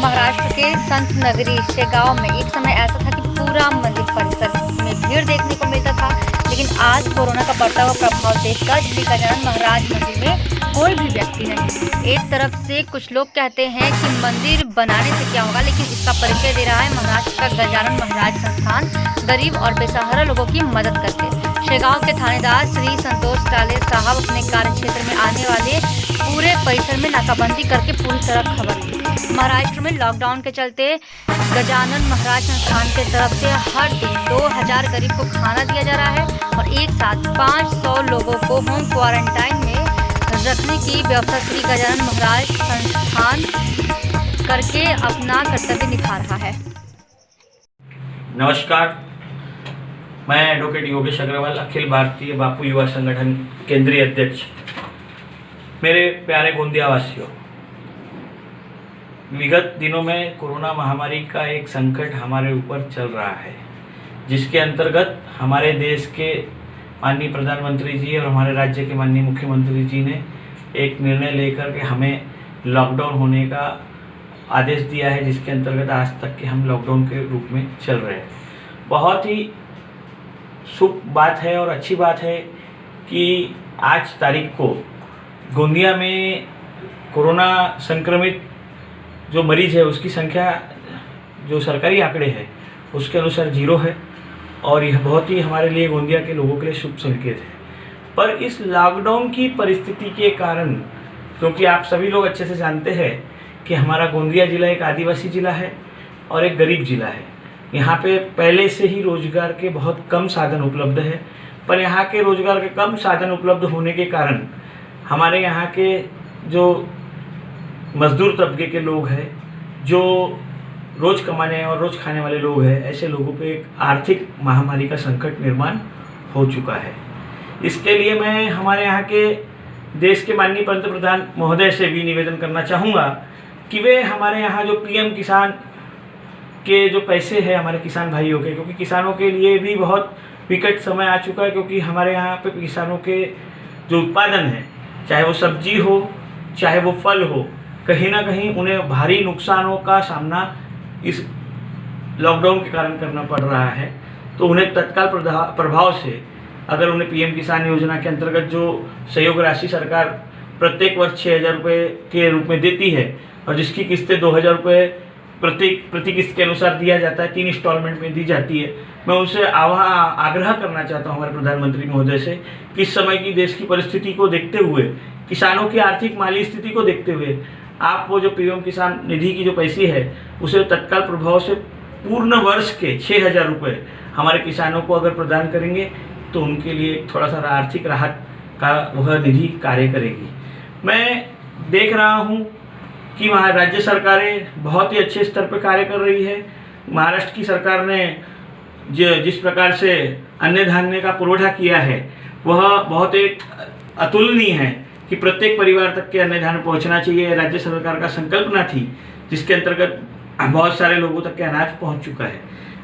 महाराष्ट्र के संत नगरी शेगांव में एक समय ऐसा था कि पूरा मंदिर परिसर में भीड़ देखने को मिलता था, लेकिन आज कोरोना का बढ़ता हुआ प्रभाव देखकर श्री गजानन महाराज मंदिर में कोई भी व्यक्ति नहीं। एक तरफ से कुछ लोग कहते हैं कि मंदिर बनाने से क्या होगा, लेकिन इसका परिचय दे रहा है महाराष्ट्र का गजानन महाराज संस्थान गरीब और बेसहारा लोगों की मदद करते। शेगांव के थानेदार श्री संतोष टाले साहब अपने कार्य क्षेत्र में आने वाले पूरे परिसर में नाकाबंदी करके पूरी तरह खबर ली। महाराष्ट्र में लॉकडाउन के चलते गजानन महाराज संस्थान की तरफ से हर दिन 2000 गरीब को खाना दिया जा रहा है और एक साथ 500 लोगों को होम क्वारंटाइन में रखने की व्यवस्था श्री गजानन महाराज संस्थान करके अपना कर्तव्य निभा रहा है। नमस्कार, मैं एडवोकेट योगेश अग्रवाल, अखिल भारतीय बापू युवा संगठन केंद्रीय अध्यक्ष। मेरे प्यारे गोंदिया वासियों, विगत दिनों में कोरोना महामारी का एक संकट हमारे ऊपर चल रहा है, जिसके अंतर्गत हमारे देश के माननीय प्रधानमंत्री जी और हमारे राज्य के माननीय मुख्यमंत्री जी ने एक निर्णय लेकर के हमें लॉकडाउन होने का आदेश दिया है, जिसके अंतर्गत आज तक के हम लॉकडाउन के रूप में चल रहे हैं। बहुत ही शुभ बात है और अच्छी बात है कि आज तारीख को गोंदिया में कोरोना संक्रमित जो मरीज है उसकी संख्या जो सरकारी आंकड़े हैं उसके अनुसार 0 है और यह बहुत ही हमारे लिए, गोंदिया के लोगों के लिए शुभ संकेत है। पर इस लॉकडाउन की परिस्थिति के कारण, क्योंकि आप सभी लोग अच्छे से जानते हैं कि हमारा गोंदिया ज़िला एक आदिवासी ज़िला है और एक गरीब ज़िला है। यहाँ पे पहले से ही रोजगार के बहुत कम साधन उपलब्ध है, पर यहाँ के रोजगार के कम साधन उपलब्ध होने के कारण हमारे यहाँ के जो मजदूर तबके के लोग हैं, जो रोज़ कमाने और रोज़ खाने वाले लोग हैं, ऐसे लोगों पे एक आर्थिक महामारी का संकट निर्माण हो चुका है। इसके लिए मैं हमारे यहाँ के देश के माननीय पंतप्रधान महोदय से भी निवेदन करना चाहूँगा कि वे हमारे यहाँ जो पीएम किसान के जो पैसे हैं हमारे किसान भाइयों के, क्योंकि किसानों के लिए भी बहुत विकट समय आ चुका है, क्योंकि हमारे यहाँ पे किसानों के जो उत्पादन है, चाहे वो सब्जी हो चाहे वो फल हो, कहीं ना कहीं उन्हें भारी नुकसानों का सामना इस लॉकडाउन के कारण करना पड़ रहा है। तो उन्हें तत्काल प्रभाव से अगर उन्हें पीएम किसान योजना के अंतर्गत जो सहयोग राशि सरकार प्रत्येक वर्ष 6000 रुपये के रूप में देती है और जिसकी किस्तें 2000 रुपये प्रति किस्त के अनुसार दिया जाता है, 3 इंस्टॉलमेंट में दी जाती है, मैं उनसे आग्रह करना चाहता हूं हमारे प्रधानमंत्री महोदय से कि इस समय की देश की परिस्थिति को देखते हुए, किसानों की आर्थिक माली स्थिति को देखते हुए आप वो जो पीएम किसान निधि की जो पैसे है उसे तत्काल प्रभाव से पूर्ण वर्ष के 6000 रुपये हमारे किसानों को अगर प्रदान करेंगे तो उनके लिए थोड़ा सा आर्थिक राहत का वह निधि कार्य करेगी। मैं देख रहा हूँ कि वहाँ राज्य सरकारें बहुत ही अच्छे स्तर पर कार्य कर रही है। महाराष्ट्र की सरकार ने जिस प्रकार से अन्न धान्य का पुरवठा किया है वह बहुत एक अतुलनीय है कि प्रत्येक परिवार तक के अन्न धान्य पहुंचना चाहिए। राज्य सरकार का संकल्पना थी, जिसके अंतर्गत बहुत सारे लोगों तक के अनाज पहुंच चुका है।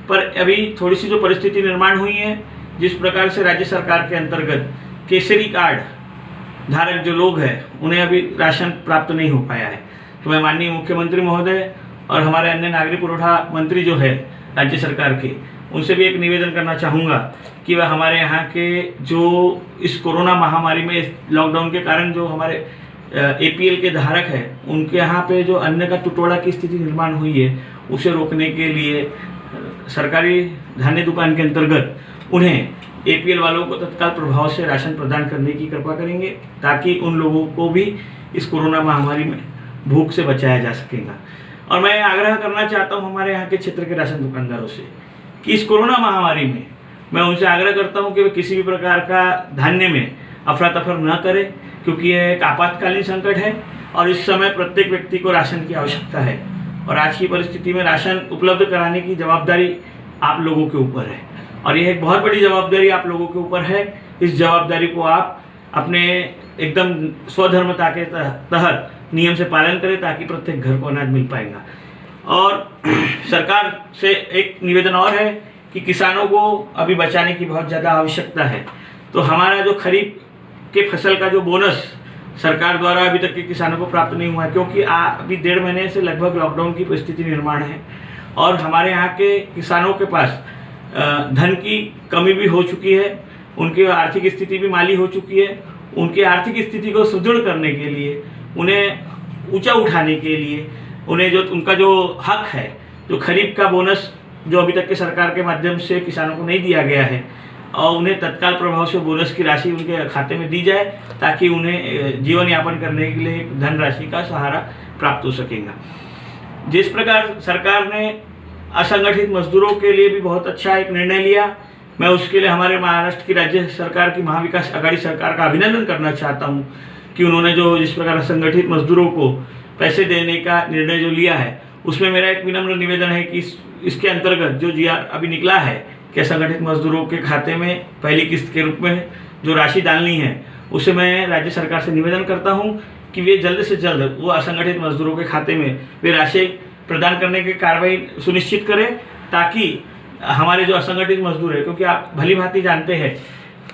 पर अभी थोड़ी सी जो परिस्थिति निर्माण हुई है, जिस प्रकार से राज्य सरकार के अंतर्गत केसरी कार्ड धारक जो लोग हैं उन्हें अभी राशन प्राप्त नहीं हो पाया है, तो मैं माननीय मुख्यमंत्री महोदय और हमारे अन्य नागरिक पुरवठा मंत्री जो है राज्य सरकार के, उनसे भी एक निवेदन करना चाहूँगा कि वह हमारे यहाँ के जो इस कोरोना महामारी में लॉकडाउन के कारण जो हमारे एपीएल के धारक हैं उनके यहाँ पे जो अन्न का टुटोड़ा की स्थिति निर्माण हुई है उसे रोकने के लिए सरकारी धान्य दुकान के अंतर्गत उन्हें एपीएल वालों को तत्काल प्रभाव से राशन प्रदान करने की कृपा करेंगे, ताकि उन लोगों को भी इस कोरोना महामारी में भूख से बचाया जा सकेगा। और मैं आग्रह करना चाहता हूं हमारे यहाँ के क्षेत्र के राशन दुकानदारों से कि इस कोरोना महामारी में मैं उनसे आग्रह करता हूं कि वे किसी भी प्रकार का धान्य में अफरा तफर न करें, क्योंकि यह एक आपातकालीन संकट है और इस समय प्रत्येक व्यक्ति को राशन की आवश्यकता है और आज की परिस्थिति में राशन उपलब्ध कराने की जवाबदारी आप लोगों के ऊपर है और यह एक बहुत बड़ी जवाबदारी आप लोगों के ऊपर है। इस जवाबदारी को आप अपने एकदम स्वधर्मता के तहत नियम से पालन करें, ताकि प्रत्येक घर को अनाज मिल पाएगा। और सरकार से एक निवेदन और है कि किसानों को अभी बचाने की बहुत ज़्यादा आवश्यकता है, तो हमारा जो खरीफ के फसल का जो बोनस सरकार द्वारा अभी तक के किसानों को प्राप्त नहीं हुआ है, क्योंकि अभी 1.5 महीने से लगभग लॉकडाउन की परिस्थिति निर्माण है और हमारे यहाँ के किसानों के पास धन की कमी भी हो चुकी है, उनकी आर्थिक स्थिति भी माली हो चुकी है। उनकी आर्थिक स्थिति को सुदृढ़ करने के लिए, उन्हें ऊंचा उठाने के लिए, उन्हें जो उनका जो हक है, जो खरीफ का बोनस जो अभी तक के सरकार के माध्यम से किसानों को नहीं दिया गया है, और उन्हें तत्काल प्रभाव से बोनस की राशि उनके खाते में दी जाए ताकि उन्हें जीवन यापन करने के लिए धनराशि का सहारा प्राप्त हो सकेगा। जिस प्रकार सरकार ने असंगठित मजदूरों के लिए भी बहुत अच्छा एक निर्णय लिया, मैं उसके लिए हमारे महाराष्ट्र की राज्य सरकार की महाविकास आघाड़ी सरकार का अभिनंदन करना चाहता हूं कि उन्होंने जो जिस प्रकार असंगठित मजदूरों को पैसे देने का निर्णय जो लिया है, उसमें मेरा एक विनम्र निवेदन है कि इसके अंतर्गत जो जीआर अभी निकला है कि असंगठित मजदूरों के खाते में पहली किस्त के रूप में जो राशि डालनी है, उसे मैं राज्य सरकार से निवेदन करता हूं कि वे जल्द से जल्द वो असंगठित मजदूरों के खाते में वे राशि प्रदान करने की कार्रवाई सुनिश्चित करें, ताकि हमारे जो असंगठित मजदूर है, क्योंकि आप भली भांति जानते हैं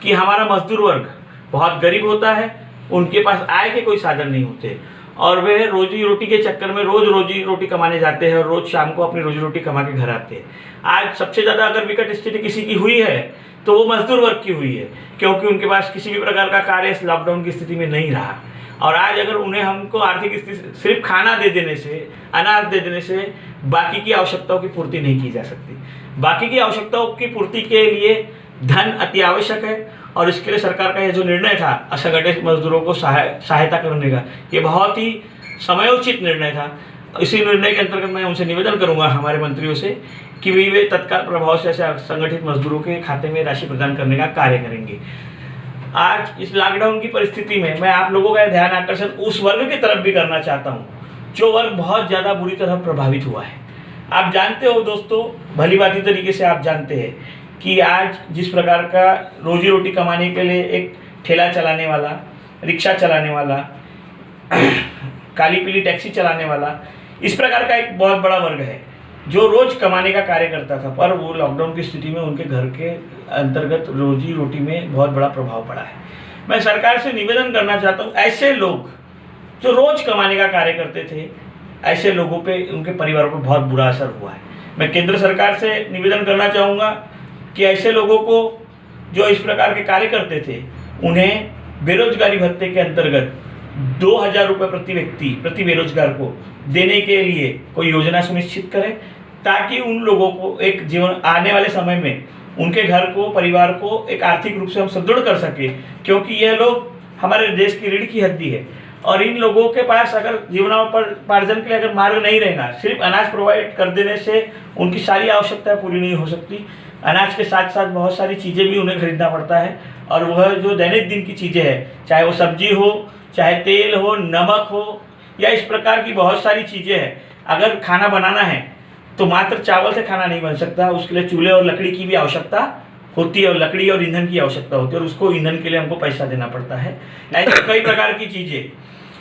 कि हमारा मजदूर वर्ग बहुत गरीब होता है, उनके पास आय के कोई साधन नहीं होते और वे रोजी रोटी के चक्कर में रोज रोजी रोटी कमाने जाते हैं और रोज शाम को अपनी रोजी रोटी कमा के घर आते हैं। आज सबसे ज़्यादा अगर विकट स्थिति किसी की हुई है तो वो मजदूर वर्ग की हुई है, क्योंकि उनके पास किसी भी प्रकार का कार्य इस लॉकडाउन की स्थिति में नहीं रहा। और आज अगर उन्हें हमको आर्थिक स्थिति सिर्फ खाना दे देने से, अनाज दे देने से बाकी की आवश्यकताओं की पूर्ति नहीं की जा सकती। बाकी की आवश्यकताओं की पूर्ति के लिए धन अति आवश्यक है और इसके लिए सरकार का यह जो निर्णय था असंगठित मजदूरों को सहायता करने का, ये बहुत ही समयोचित निर्णय था। इसी निर्णय के अंतर्गत मैं उनसे निवेदन करूंगा हमारे मंत्रियों से कि वे तत्काल प्रभाव से ऐसे असंगठित मजदूरों के खाते में राशि प्रदान करने का कार्य करेंगे। आज इस लॉकडाउन की परिस्थिति में मैं आप लोगों का ध्यान आकर्षण उस वर्ग की तरफ भी करना चाहता हूँ जो वर्ग बहुत ज़्यादा बुरी तरह प्रभावित हुआ है। आप जानते हो दोस्तों, भली भांति तरीके से आप जानते हैं कि आज जिस प्रकार का रोजी रोटी कमाने के लिए एक ठेला चलाने वाला, रिक्शा चलाने वाला, काली पीली टैक्सी चलाने वाला, इस प्रकार का एक बहुत बड़ा वर्ग है जो रोज कमाने का कार्य करता था, पर वो लॉकडाउन की स्थिति में उनके घर के अंतर्गत रोजी रोटी में बहुत बड़ा प्रभाव पड़ा है। मैं सरकार से निवेदन करना चाहता हूँ, ऐसे लोग जो रोज कमाने का कार्य करते थे, ऐसे लोगों पे, उनके परिवारों पर बहुत बुरा असर हुआ है। मैं केंद्र सरकार से निवेदन करना चाहूँगा कि ऐसे लोगों को जो इस प्रकार के कार्य करते थे, उन्हें बेरोजगारी भत्ते के अंतर्गत 2000 रुपये प्रति व्यक्ति, प्रति बेरोजगार को देने के लिए कोई योजना सुनिश्चित करें, ताकि उन लोगों को एक जीवन आने वाले समय में उनके घर को, परिवार को एक आर्थिक रूप से हम सुदृढ़ कर सके, क्योंकि ये लोग हमारे देश की रीढ़ की हड्डी है और इन लोगों के पास अगर जीवनोपार्जन के लिए अगर मार्ग नहीं रहेगा, सिर्फ अनाज प्रोवाइड कर देने से उनकी सारी आवश्यकताएं पूरी नहीं हो सकती। अनाज के साथ साथ बहुत सारी चीज़ें भी उन्हें खरीदना पड़ता है और वह जो दैनिक दिन की चीज़ें हैं, चाहे वो सब्जी हो, चाहे तेल हो, नमक हो, या इस प्रकार की बहुत सारी चीज़ें हैं। अगर खाना बनाना है तो मात्र चावल से खाना नहीं बन सकता, उसके लिए चूल्हे और लकड़ी की भी आवश्यकता होती है और लकड़ी और ईंधन की आवश्यकता होती है और उसको ईंधन के लिए हमको पैसा देना पड़ता है। ऐसे कई प्रकार की चीज़ें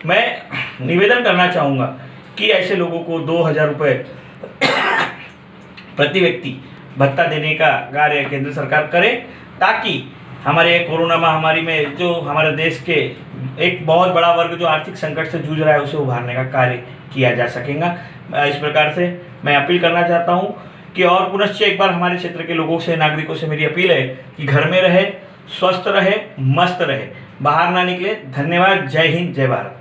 मैं निवेदन करना चाहूँगा कि ऐसे लोगों को 2000 रुपये प्रति व्यक्ति भत्ता देने का कार्य केंद्र सरकार करे, ताकि हमारे कोरोना महामारी में जो हमारे देश के एक बहुत बड़ा वर्ग जो आर्थिक संकट से जूझ रहा है, उसे उभारने का कार्य किया जा सकेगा। इस प्रकार से मैं अपील करना चाहता हूँ कि और पुनश्च एक बार हमारे क्षेत्र के लोगों से, नागरिकों से मेरी अपील है कि घर में रहे, स्वस्थ रहे, मस्त रहे, बाहर ना निकले। धन्यवाद। जय हिंद, जय भारत।